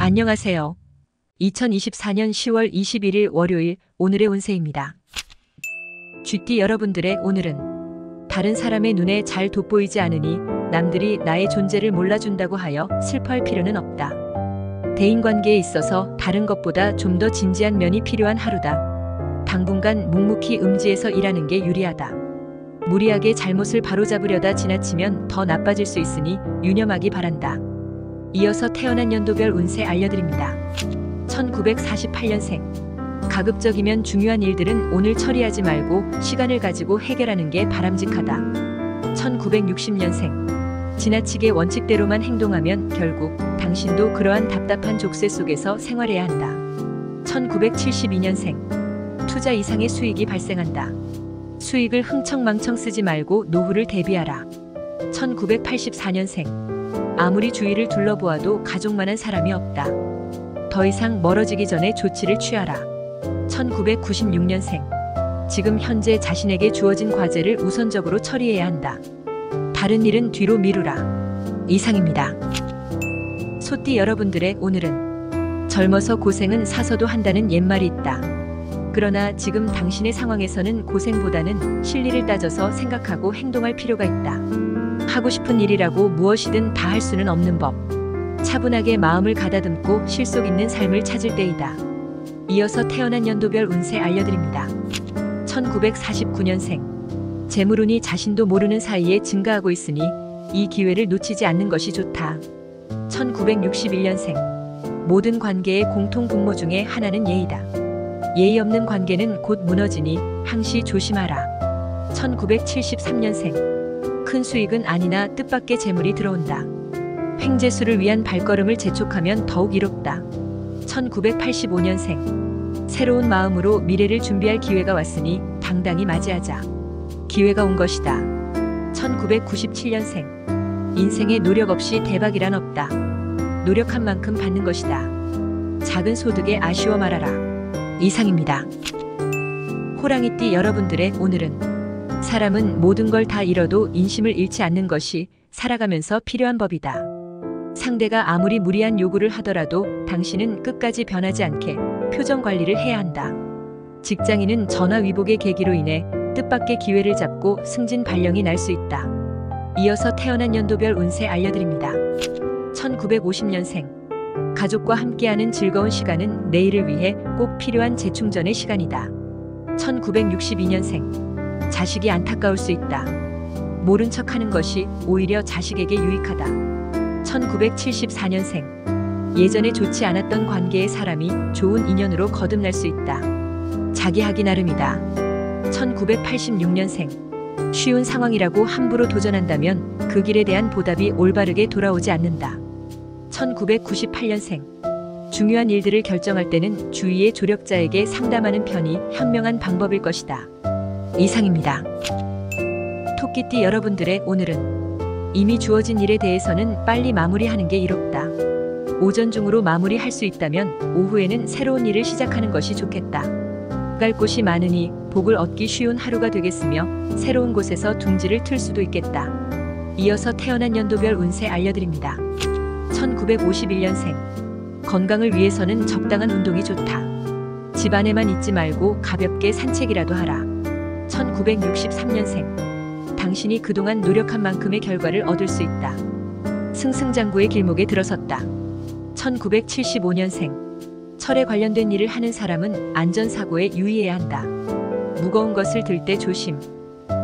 안녕하세요. 2024년 10월 21일 월요일 오늘의 운세입니다. 쥐띠 여러분들의 오늘은 다른 사람의 눈에 잘 돋보이지 않으니 남들이 나의 존재를 몰라준다고 하여 슬퍼할 필요는 없다. 대인관계에 있어서 다른 것보다 좀 더 진지한 면이 필요한 하루다. 당분간 묵묵히 음지에서 일하는 게 유리하다. 무리하게 잘못을 바로잡으려다 지나치면 더 나빠질 수 있으니 유념하기 바란다. 이어서 태어난 연도별 운세 알려드립니다. 1948년생. 가급적이면 중요한 일들은 오늘 처리하지 말고 시간을 가지고 해결하는 게 바람직하다. 1960년생. 지나치게 원칙대로만 행동하면 결국 당신도 그러한 답답한 족쇄 속에서 생활해야 한다. 1972년생. 투자 이상의 수익이 발생한다. 수익을 흥청망청 쓰지 말고 노후를 대비하라. 1984년생. 아무리 주위를 둘러보아도 가족만한 사람이 없다. 더 이상 멀어지기 전에 조치를 취하라. 1996년생. 지금 현재 자신에게 주어진 과제를 우선적으로 처리해야 한다. 다른 일은 뒤로 미루라. 이상입니다. 소띠 여러분들의 오늘은 젊어서 고생은 사서도 한다는 옛말이 있다. 그러나 지금 당신의 상황에서는 고생보다는 실리를 따져서 생각하고 행동할 필요가 있다. 하고 싶은 일이라고 무엇이든 다 할 수는 없는 법. 차분하게 마음을 가다듬고 실속 있는 삶을 찾을 때이다. 이어서 태어난 연도별 운세 알려드립니다. 1949년생. 재물운이 자신도 모르는 사이에 증가하고 있으니 이 기회를 놓치지 않는 것이 좋다. 1961년생. 모든 관계의 공통 분모 중에 하나는 예의다. 예의 없는 관계는 곧 무너지니 항시 조심하라. 1973년생. 큰 수익은 아니나 뜻밖의 재물이 들어온다. 횡재수를 위한 발걸음을 재촉하면 더욱 이롭다. 1985년생. 새로운 마음으로 미래를 준비할 기회가 왔으니 당당히 맞이하자. 기회가 온 것이다. 1997년생. 인생에 노력 없이 대박이란 없다. 노력한 만큼 받는 것이다. 작은 소득에 아쉬워 말아라. 이상입니다. 호랑이띠 여러분들의 오늘은 사람은 모든 걸 다 잃어도 인심을 잃지 않는 것이 살아가면서 필요한 법이다. 상대가 아무리 무리한 요구를 하더라도 당신은 끝까지 변하지 않게 표정 관리를 해야 한다. 직장인은 전화위복의 계기로 인해 뜻밖의 기회를 잡고 승진 발령이 날 수 있다. 이어서 태어난 연도별 운세 알려드립니다. 1950년생. 가족과 함께하는 즐거운 시간은 내일을 위해 꼭 필요한 재충전의 시간이다. 1962년생. 자식이 안타까울 수 있다. 모른 척하는 것이 오히려 자식에게 유익하다. 1974년생. 예전에 좋지 않았던 관계의 사람이 좋은 인연으로 거듭날 수 있다. 자기 하기 나름이다. 1986년생. 쉬운 상황이라고 함부로 도전한다면 그 길에 대한 보답이 올바르게 돌아오지 않는다. 1998년생. 중요한 일들을 결정할 때는 주위의 조력자에게 상담하는 편이 현명한 방법일 것이다. 이상입니다. 토끼띠 여러분들의 오늘은 이미 주어진 일에 대해서는 빨리 마무리하는 게 이롭다. 오전 중으로 마무리할 수 있다면 오후에는 새로운 일을 시작하는 것이 좋겠다. 갈 곳이 많으니 복을 얻기 쉬운 하루가 되겠으며 새로운 곳에서 둥지를 틀 수도 있겠다. 이어서 태어난 연도별 운세 알려드립니다. 1951년생. 건강을 위해서는 적당한 운동이 좋다. 집안에만 있지 말고 가볍게 산책이라도 하라. 1963년생. 당신이 그동안 노력한 만큼의 결과를 얻을 수 있다. 승승장구의 길목에 들어섰다. 1975년생. 철에 관련된 일을 하는 사람은 안전사고에 유의해야 한다. 무거운 것을 들 때 조심.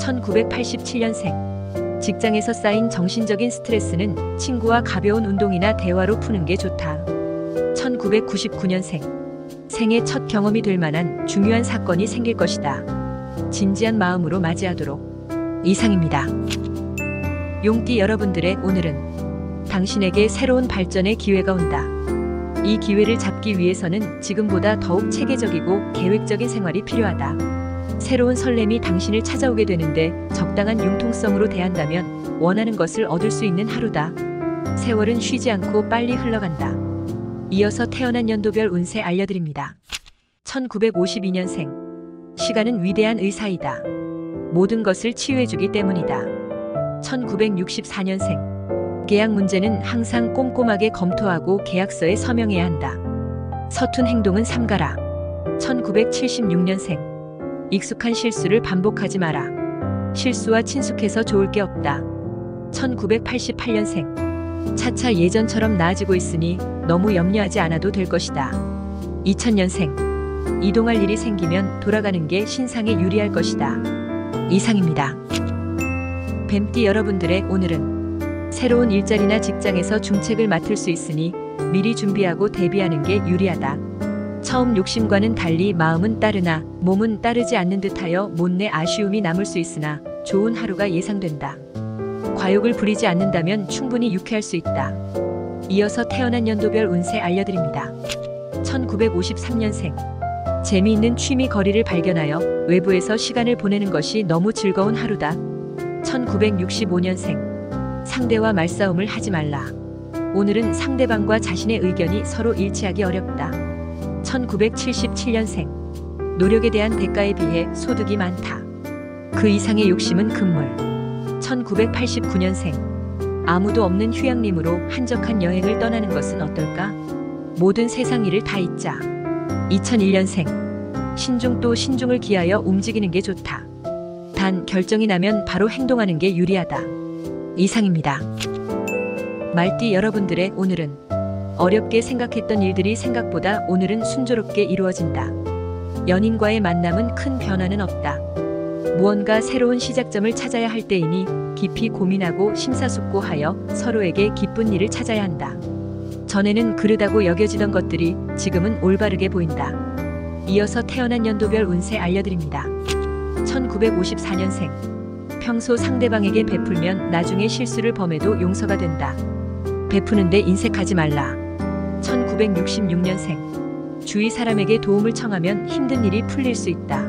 1987년생. 직장에서 쌓인 정신적인 스트레스는 친구와 가벼운 운동이나 대화로 푸는 게 좋다. 1999년생. 생애 첫 경험이 될 만한 중요한 사건이 생길 것이다. 진지한 마음으로 맞이하도록. 이상입니다. 용띠 여러분들의 오늘은 당신에게 새로운 발전의 기회가 온다. 이 기회를 잡기 위해서는 지금보다 더욱 체계적이고 계획적인 생활이 필요하다. 새로운 설렘이 당신을 찾아오게 되는데 적당한 융통성으로 대한다면 원하는 것을 얻을 수 있는 하루다. 세월은 쉬지 않고 빨리 흘러간다. 이어서 태어난 연도별 운세 알려드립니다. 1952년생. 시간은 위대한 의사이다. 모든 것을 치유해주기 때문이다. 1964년생. 계약 문제는 항상 꼼꼼하게 검토하고 계약서에 서명해야 한다. 서툰 행동은 삼가라. 1976년생. 익숙한 실수를 반복하지 마라. 실수와 친숙해서 좋을 게 없다. 1988년생. 차차 예전처럼 나아지고 있으니 너무 염려하지 않아도 될 것이다. 2000년생. 이동할 일이 생기면 돌아가는 게 신상에 유리할 것이다. 이상입니다. 뱀띠 여러분들의 오늘은 새로운 일자리나 직장에서 중책을 맡을 수 있으니 미리 준비하고 대비하는 게 유리하다. 처음 욕심과는 달리 마음은 따르나 몸은 따르지 않는 듯하여 못내 아쉬움이 남을 수 있으나 좋은 하루가 예상된다. 과욕을 부리지 않는다면 충분히 유쾌할 수 있다. 이어서 태어난 연도별 운세 알려드립니다. 1953년생. 재미있는 취미 거리를 발견하여 외부에서 시간을 보내는 것이 너무 즐거운 하루다. 1965년생. 상대와 말싸움을 하지 말라. 오늘은 상대방과 자신의 의견이 서로 일치하기 어렵다. 1977년생. 노력에 대한 대가에 비해 소득이 많다. 그 이상의 욕심은 금물. 1989년생. 아무도 없는 휴양림으로 한적한 여행을 떠나는 것은 어떨까? 모든 세상 일을 다 잊자. 2001년생. 신중 또 신중을 기하여 움직이는 게 좋다. 단 결정이 나면 바로 행동하는 게 유리하다. 이상입니다. 말띠 여러분들의 오늘은 어렵게 생각했던 일들이 생각보다 오늘은 순조롭게 이루어진다. 연인과의 만남은 큰 변화는 없다. 무언가 새로운 시작점을 찾아야 할 때이니 깊이 고민하고 심사숙고하여 서로에게 기쁜 일을 찾아야 한다. 전에는 그르다고 여겨지던 것들이 지금은 올바르게 보인다. 이어서 태어난 연도별 운세 알려드립니다. 1954년생. 평소 상대방에게 베풀면 나중에 실수를 범해도 용서가 된다. 베푸는데 인색하지 말라. 1966년생. 주위 사람에게 도움을 청하면 힘든 일이 풀릴 수 있다.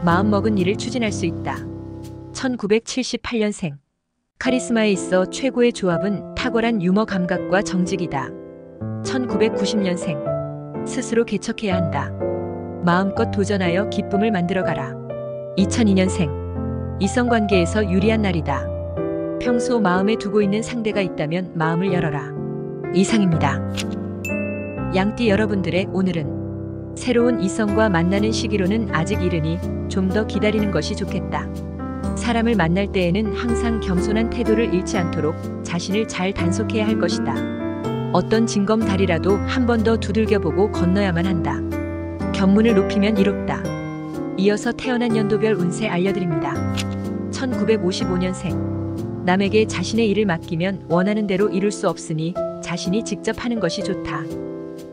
마음먹은 일을 추진할 수 있다. 1978년생. 카리스마에 있어 최고의 조합은 탁월한 유머 감각과 정직이다. 1990년생. 스스로 개척해야 한다. 마음껏 도전하여 기쁨을 만들어가라. 2002년생. 이성관계에서 유리한 날이다. 평소 마음에 두고 있는 상대가 있다면 마음을 열어라. 이상입니다. 양띠 여러분들의 오늘은 새로운 이성과 만나는 시기로는 아직 이르니 좀 더 기다리는 것이 좋겠다. 사람을 만날 때에는 항상 겸손한 태도를 잃지 않도록 자신을 잘 단속해야 할 것이다. 어떤 징검다리라도 한 번 더 두들겨보고 건너야만 한다. 견문을 높이면 이롭다. 이어서 태어난 연도별 운세 알려드립니다. 1955년생. 남에게 자신의 일을 맡기면 원하는 대로 이룰 수 없으니 자신이 직접 하는 것이 좋다.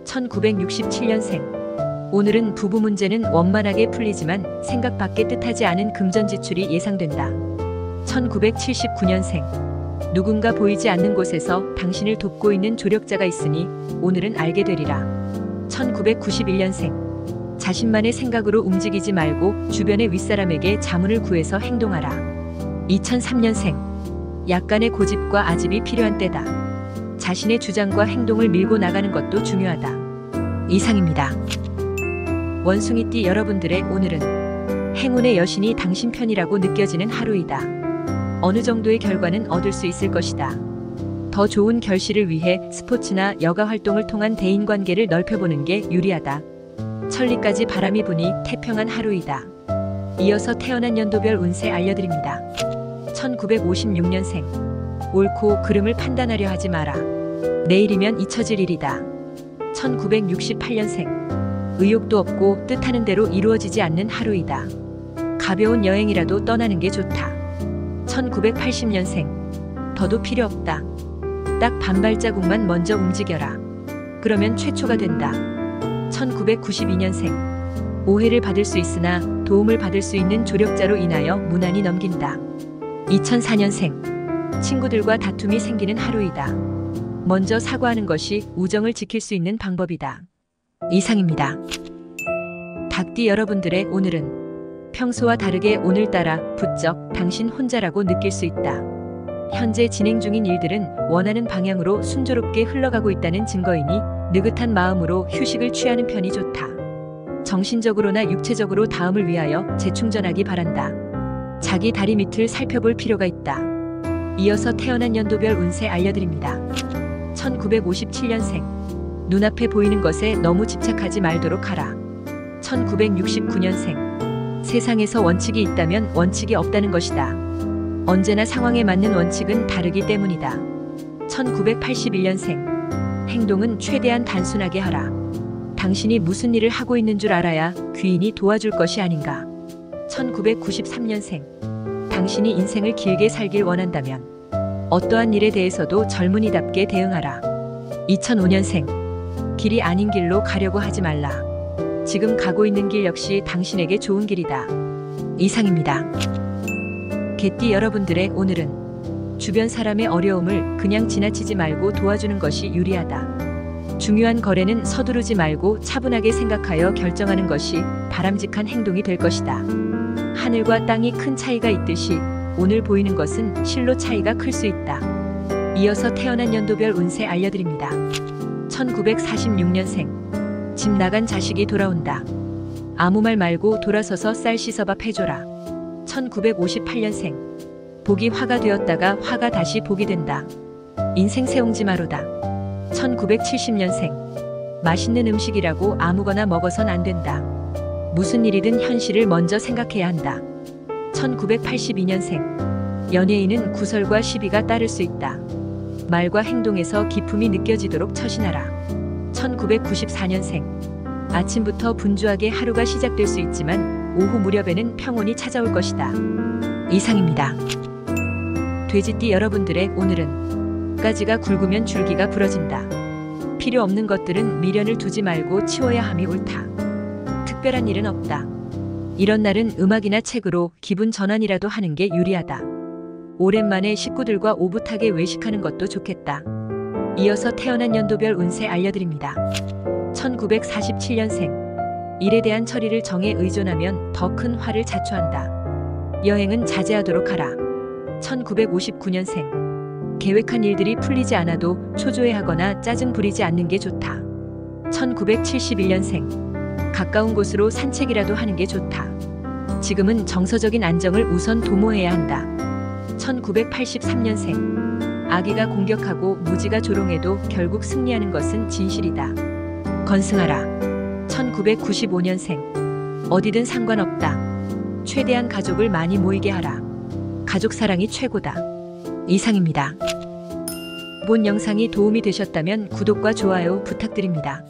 1967년생. 오늘은 부부 문제는 원만하게 풀리지만 생각밖의 뜻하지 않은 금전지출이 예상된다. 1979년생. 누군가 보이지 않는 곳에서 당신을 돕고 있는 조력자가 있으니 오늘은 알게 되리라. 1991년생. 자신만의 생각으로 움직이지 말고 주변의 윗사람에게 자문을 구해서 행동하라. 2003년생. 약간의 고집과 아집이 필요한 때다. 자신의 주장과 행동을 밀고 나가는 것도 중요하다. 이상입니다. 원숭이띠 여러분들의 오늘은 행운의 여신이 당신 편이라고 느껴지는 하루이다. 어느 정도의 결과는 얻을 수 있을 것이다. 더 좋은 결실을 위해 스포츠나 여가 활동을 통한 대인관계를 넓혀보는 게 유리하다. 천리까지 바람이 부니 태평한 하루이다. 이어서 태어난 연도별 운세 알려드립니다. 1956년생. 옳고 그름을 판단하려 하지 마라. 내일이면 잊혀질 일이다. 1968년생. 의욕도 없고 뜻하는 대로 이루어지지 않는 하루이다. 가벼운 여행이라도 떠나는 게 좋다. 1980년생. 더도 필요 없다. 딱 반발자국만 먼저 움직여라. 그러면 최초가 된다. 1992년생. 오해를 받을 수 있으나 도움을 받을 수 있는 조력자로 인하여 무난히 넘긴다. 2004년생. 친구들과 다툼이 생기는 하루이다. 먼저 사과하는 것이 우정을 지킬 수 있는 방법이다. 이상입니다. 닭띠 여러분들의 오늘은 평소와 다르게 오늘따라 부쩍 당신 혼자라고 느낄 수 있다. 현재 진행 중인 일들은 원하는 방향으로 순조롭게 흘러가고 있다는 증거이니 느긋한 마음으로 휴식을 취하는 편이 좋다. 정신적으로나 육체적으로 다음을 위하여 재충전하기 바란다. 자기 다리 밑을 살펴볼 필요가 있다. 이어서 태어난 연도별 운세 알려드립니다. 1957년생. 눈앞에 보이는 것에 너무 집착하지 말도록 하라. 1969년생. 세상에서 원칙이 있다면 원칙이 없다는 것이다. 언제나 상황에 맞는 원칙은 다르기 때문이다. 1981년생. 행동은 최대한 단순하게 하라. 당신이 무슨 일을 하고 있는 줄 알아야 귀인이 도와줄 것이 아닌가. 1993년생. 당신이 인생을 길게 살길 원한다면 어떠한 일에 대해서도 젊은이답게 대응하라. 2005년생. 길이 아닌 길로 가려고 하지 말라. 지금 가고 있는 길 역시 당신에게 좋은 길이다. 이상입니다. 개띠 여러분들의 오늘은 주변 사람의 어려움을 그냥 지나치지 말고 도와주는 것이 유리하다. 중요한 거래는 서두르지 말고 차분하게 생각하여 결정하는 것이 바람직한 행동이 될 것이다. 하늘과 땅이 큰 차이가 있듯이 오늘 보이는 것은 실로 차이가 클 수 있다. 이어서 태어난 연도별 운세 알려드립니다. 1946년생. 집 나간 자식이 돌아온다. 아무 말 말고 돌아서서 쌀 씻어밥 해줘라. 1958년생. 복이 화가 되었다가 화가 다시 복이 된다. 인생 세옹지마로다. 1970년생. 맛있는 음식이라고 아무거나 먹어선 안 된다. 무슨 일이든 현실을 먼저 생각해야 한다. 1982년생. 연예인은 구설과 시비가 따를 수 있다. 말과 행동에서 기품이 느껴지도록 처신하라. 1994년생. 아침부터 분주하게 하루가 시작될 수 있지만 오후 무렵에는 평온이 찾아올 것이다. 이상입니다. 돼지띠 여러분들의 오늘은 가지가 굵으면 줄기가 부러진다. 필요 없는 것들은 미련을 두지 말고 치워야 함이 옳다. 특별한 일은 없다. 이런 날은 음악이나 책으로 기분 전환이라도 하는 게 유리하다. 오랜만에 식구들과 오붓하게 외식하는 것도 좋겠다. 이어서 태어난 연도별 운세 알려드립니다. 1947년생. 일에 대한 처리를 정에 의존하면 더 큰 화를 자초한다. 여행은 자제하도록 하라. 1959년생. 계획한 일들이 풀리지 않아도 초조해하거나 짜증 부리지 않는 게 좋다. 1971년생. 가까운 곳으로 산책이라도 하는 게 좋다. 지금은 정서적인 안정을 우선 도모해야 한다. 1983년생. 아기가 공격하고 무지가 조롱해도 결국 승리하는 것은 진실이다. 건승하라. 1995년생. 어디든 상관없다. 최대한 가족을 많이 모이게 하라. 가족 사랑이 최고다. 이상입니다. 본 영상이 도움이 되셨다면 구독과 좋아요 부탁드립니다.